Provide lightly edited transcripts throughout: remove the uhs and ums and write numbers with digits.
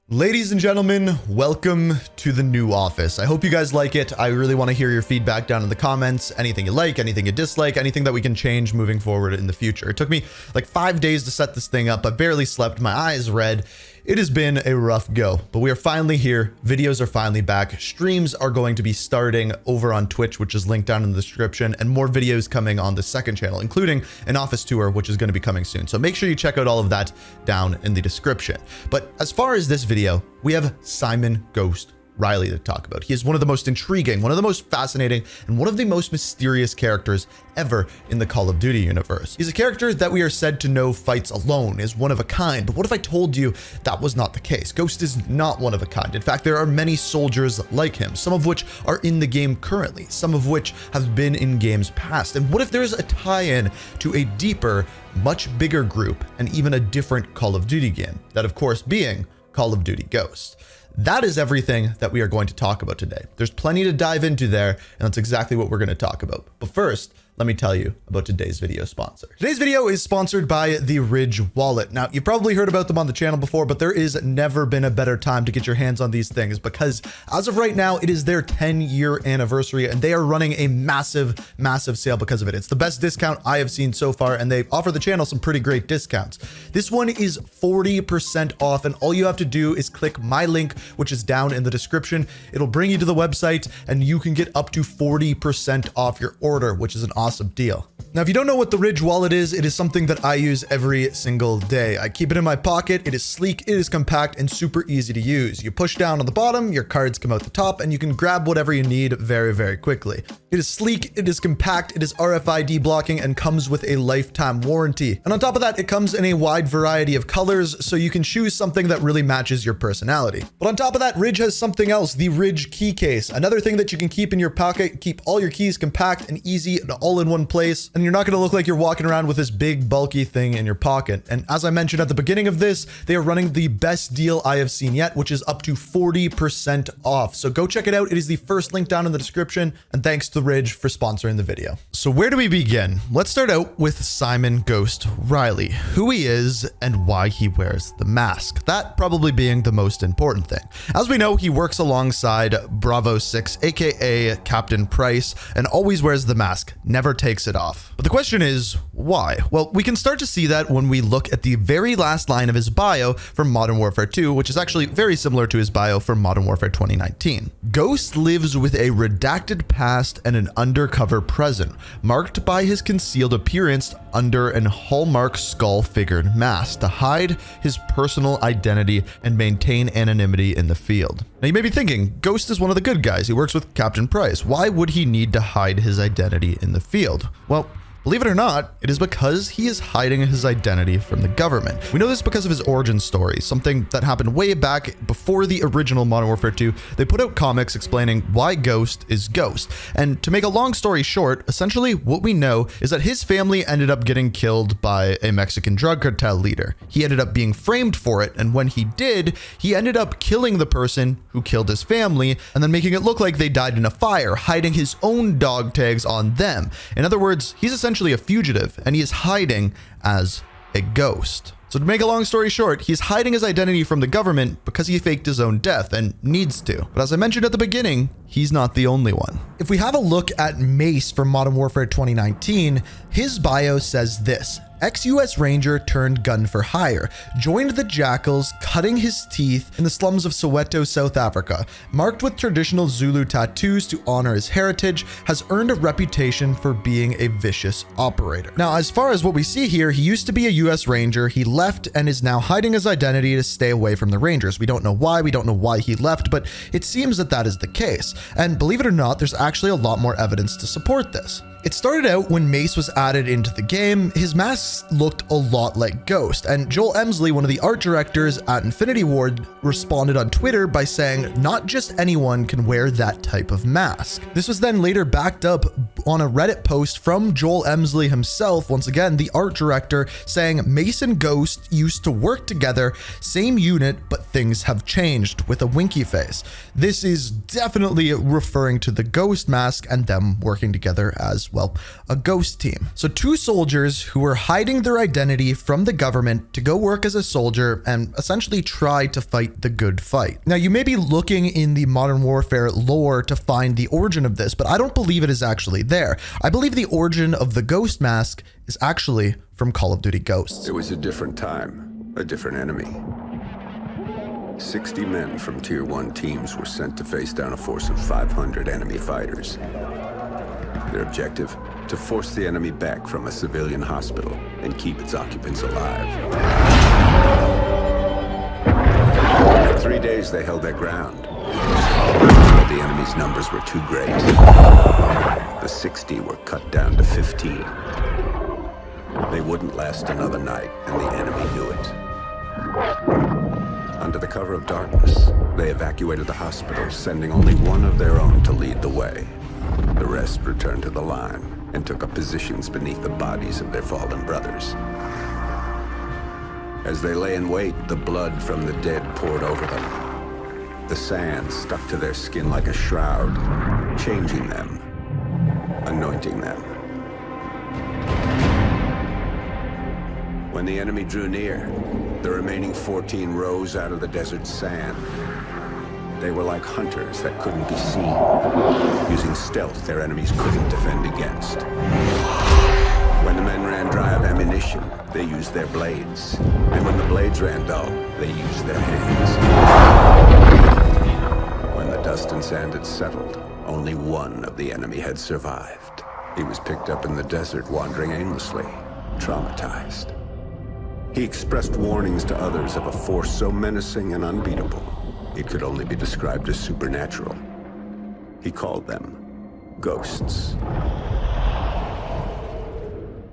Ladies and gentlemen, welcome to the new office. I hope you guys like it. I really want to hear your feedback down in the comments. Anything you like, anything you dislike, anything that we can change moving forward in the future. It took me like 5 days to set this thing up. I barely slept. My eyes red. It has been a rough go, but we are finally here. Videos are finally back. Streams are going to be starting over on Twitch, which is linked down in the description, and more videos coming on the second channel, including an office tour, which is going to be coming soon. So make sure you check out all of that down in the description. But as far as this video, we have Simon Ghost Riley to talk about. He is one of the most intriguing, one of the most fascinating, and one of the most mysterious characters ever in the Call of Duty universe. He's a character that we are said to know fights alone, is one of a kind, but what if I told you that was not the case? Ghost is not one of a kind. In fact, there are many soldiers like him, some of which are in the game currently, some of which have been in games past. And what if there's a tie-in to a deeper, much bigger group, and even a different Call of Duty game? That, of course, being Call of Duty Ghost. That is everything that we are going to talk about today. There's plenty to dive into there, and that's exactly what we're going to talk about. But first, let me tell you about today's video sponsor. Today's video is sponsored by the Ridge Wallet. Now, you've probably heard about them on the channel before, but there is never been a better time to get your hands on these things because as of right now, it is their 10-year anniversary and they are running a massive, massive sale because of it. It's the best discount I have seen so far, and they offer the channel some pretty great discounts. This one is 40% off, and all you have to do is click my link, which is down in the description. It'll bring you to the website and you can get up to 40% off your order, which is an awesome deal. Now, if you don't know what the Ridge Wallet is, it is something that I use every single day. I keep it in my pocket. It is sleek, it is compact, and super easy to use. You push down on the bottom, your cards come out the top, and you can grab whatever you need very, very quickly. It is sleek, it is compact, it is RFID blocking, and comes with a lifetime warranty. And on top of that, it comes in a wide variety of colors, so you can choose something that really matches your personality. But on top of that, Ridge has something else, the Ridge key case, another thing that you can keep in your pocket, keep all your keys compact and easy and all in one place, and you're not going to look like you're walking around with this big bulky thing in your pocket. And as I mentioned at the beginning of this, they are running the best deal I have seen yet, which is up to 40% off. So go check it out. It is the first link down in the description, and thanks to Ridge for sponsoring the video. So where do we begin? Let's start out with Simon Ghost Riley, who he is and why he wears the mask. That probably being the most important thing. As we know, he works alongside Bravo 6, aka Captain Price, and always wears the mask, never takes it off. But the question is, why? Well, we can start to see that when we look at the very last line of his bio from Modern Warfare 2, which is actually very similar to his bio from Modern Warfare 2019. Ghost lives with a redacted past and an undercover present, marked by his concealed appearance under an hallmark skull-figured mask to hide his personal identity and maintain anonymity in the field. Now you may be thinking, Ghost is one of the good guys. He works with Captain Price. Why would he need to hide his identity in the field? Well, believe it or not, it is because he is hiding his identity from the government. We know this because of his origin story, something that happened way back before the original Modern Warfare 2. They put out comics explaining why Ghost is Ghost. And to make a long story short, essentially what we know is that his family ended up getting killed by a Mexican drug cartel leader. He ended up being framed for it, and when he did, he ended up killing the person who killed his family and then making it look like they died in a fire, hiding his own dog tags on them. In other words, he's essentially a fugitive, and he is hiding as a ghost. So to make a long story short, he's hiding his identity from the government because he faked his own death and needs to. But as I mentioned at the beginning, he's not the only one. If we have a look at Mace from Modern Warfare 2019, his bio says this: ex-US Ranger turned gun for hire, joined the Jackals, cutting his teeth in the slums of Soweto, South Africa, marked with traditional Zulu tattoos to honor his heritage, has earned a reputation for being a vicious operator. Now, as far as what we see here, he used to be a US Ranger, he left and is now hiding his identity to stay away from the Rangers. We don't know why he left, but it seems that that is the case. And believe it or not, there's actually a lot more evidence to support this. It started out when Mace was added into the game, his masks looked a lot like Ghost, and Joel Emsley, one of the art directors at Infinity Ward, responded on Twitter by saying not just anyone can wear that type of mask. This was then later backed up on a Reddit post from Joel Emsley himself, once again, the art director, saying Mason Ghost used to work together, same unit, but things have changed, with a winky face. This is definitely referring to the Ghost mask and them working together as, well, a ghost team. So two soldiers who were hiding their identity from the government to go work as a soldier and essentially try to fight the good fight. Now, you may be looking in the Modern Warfare lore to find the origin of this, but I don't believe it is actually there. I believe the origin of the Ghost mask is actually from Call of Duty Ghosts. It was a different time, a different enemy. 60 men from Tier 1 teams were sent to face down a force of 500 enemy fighters. Their objective? To force the enemy back from a civilian hospital and keep its occupants alive. For 3 days they held their ground, but the enemy's numbers were too great. The 60 were cut down to 15. They wouldn't last another night, and the enemy knew it. Under the cover of darkness, they evacuated the hospital, sending only one of their own to lead the way. The rest returned to the line and took up positions beneath the bodies of their fallen brothers. As they lay in wait, the blood from the dead poured over them. The sand stuck to their skin like a shroud, changing them, anointing them. When the enemy drew near, the remaining 14 rose out of the desert sand. They were like hunters that couldn't be seen, using stealth their enemies couldn't defend against. When the men ran dry of ammunition, they used their blades. And when the blades ran dull, they used their hands. When the dust and sand had settled, only one of the enemy had survived. He was picked up in the desert, wandering aimlessly, traumatized. He expressed warnings to others of a force so menacing and unbeatable, it could only be described as supernatural. He called them ghosts.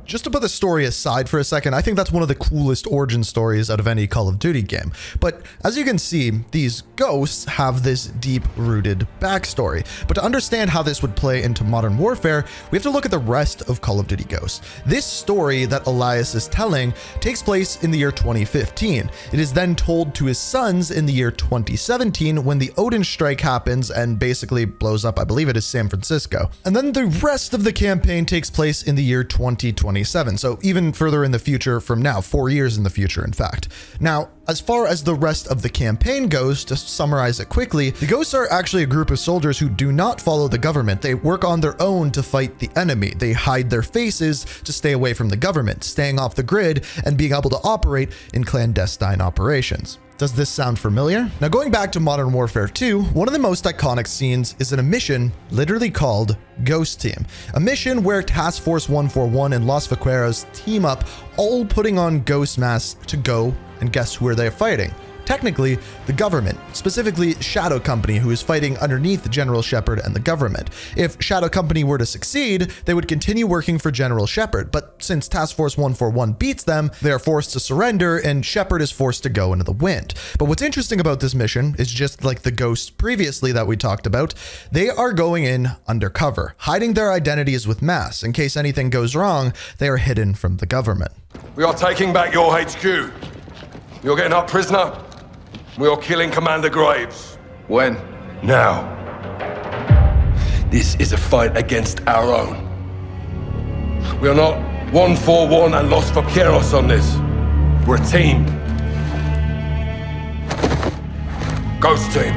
Just to put the story aside for a second, I think that's one of the coolest origin stories out of any Call of Duty game. But as you can see, these ghosts have this deep-rooted backstory. But to understand how this would play into Modern Warfare, we have to look at the rest of Call of Duty Ghosts. This story that Elias is telling takes place in the year 2015. It is then told to his sons in the year 2017 when the Odin strike happens and basically blows up, I believe it is San Francisco. And then the rest of the campaign takes place in the year 2027. So even further in the future from now, 4 years in the future, in fact. Now, as far as the rest of the campaign goes, to summarize it quickly, the Ghosts are actually a group of soldiers who do not follow the government. They work on their own to fight the enemy. They hide their faces to stay away from the government, staying off the grid and being able to operate in clandestine operations. Does this sound familiar? Now, going back to Modern Warfare 2, one of the most iconic scenes is in a mission literally called Ghost Team, a mission where Task Force 141 and Los Vaqueros team up, all putting on ghost masks to go and guess who they're fighting. Technically, the government, specifically Shadow Company, who is fighting underneath General Shepard and the government. If Shadow Company were to succeed, they would continue working for General Shepard, but since Task Force 141 beats them, they are forced to surrender and Shepard is forced to go into the wind. But what's interesting about this mission is, just like the Ghosts previously that we talked about, they are going in undercover, hiding their identities with masks. In case anything goes wrong, they are hidden from the government. We are taking back your HQ. You're getting our prisoner. We are killing Commander Graves. When? Now. This is a fight against our own. We are not 141 and Los Vaqueros on this. We're a team. Ghost Team.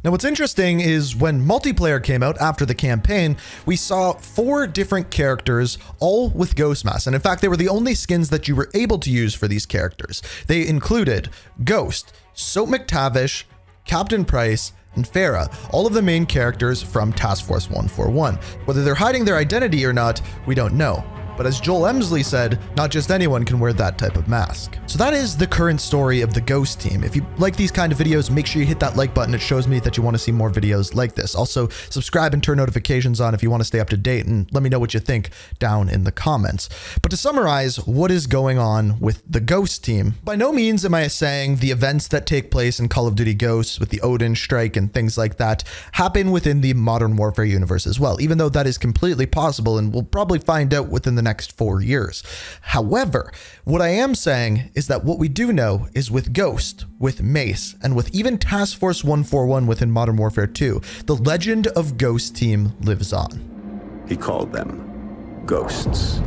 Now, what's interesting is when multiplayer came out after the campaign, we saw 4 different characters, all with ghost masks. And in fact, they were the only skins that you were able to use for these characters. They included Ghost, Soap McTavish, Captain Price, and Farah, all of the main characters from Task Force 141. Whether they're hiding their identity or not, we don't know. But as Joel Emsley said, not just anyone can wear that type of mask. So that is the current story of the Ghost team. If you like these kind of videos, make sure you hit that like button. It shows me that you want to see more videos like this. Also, subscribe and turn notifications on if you want to stay up to date, and let me know what you think down in the comments. But to summarize what is going on with the Ghost team, by no means am I saying the events that take place in Call of Duty Ghosts with the Odin strike and things like that happen within the Modern Warfare universe as well, even though that is completely possible and we'll probably find out within the next 4 years. However, what I am saying is that what we do know is with Ghost, with Mace, and with even Task Force 141 within Modern Warfare 2, the legend of Ghost Team lives on. He called them ghosts.